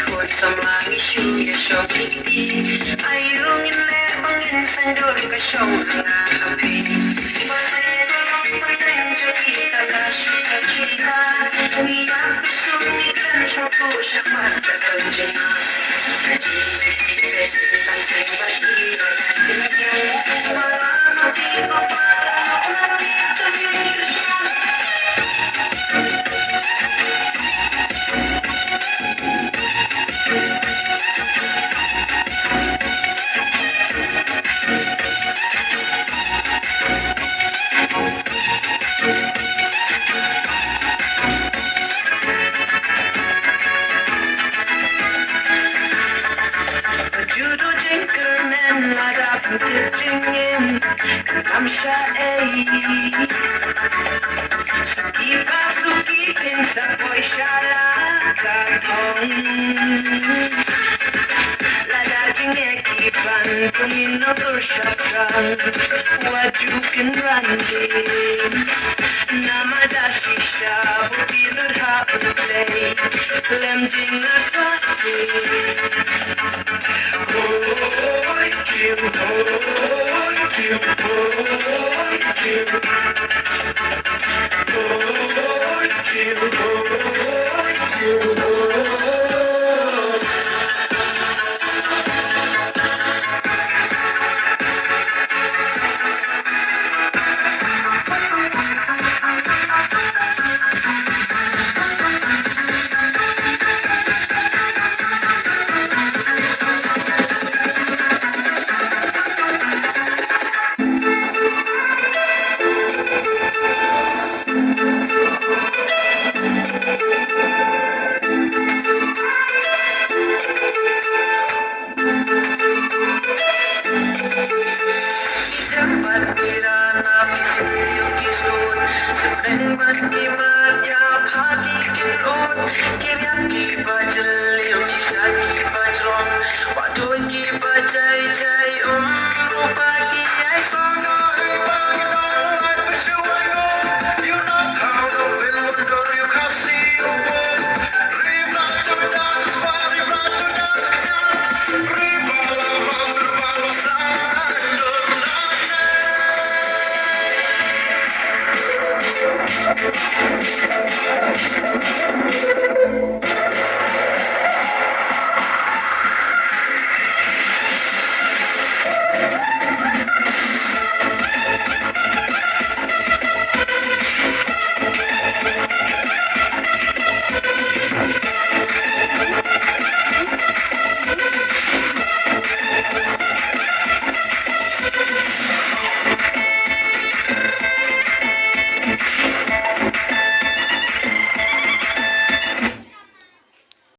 ikut sama isu ya syokiti ayungin me ongin sandur ka syong nga api Pasayro pananjali kagashuka chika Umiyak kusumikan syoko sa matagajana Kajibit pantay basira Sinagyang mga mabiko pa Narito yung Judo Jinkerman, madapang tijingin Kanam siya ay Suki-pa, suki-pin sa boy siya lakatong Ladajing ekipan, kuminotor siya kang Wajukin randin Namadashi siya, bukilod hapulay Lemjing at pati Hoy, kim, hoy,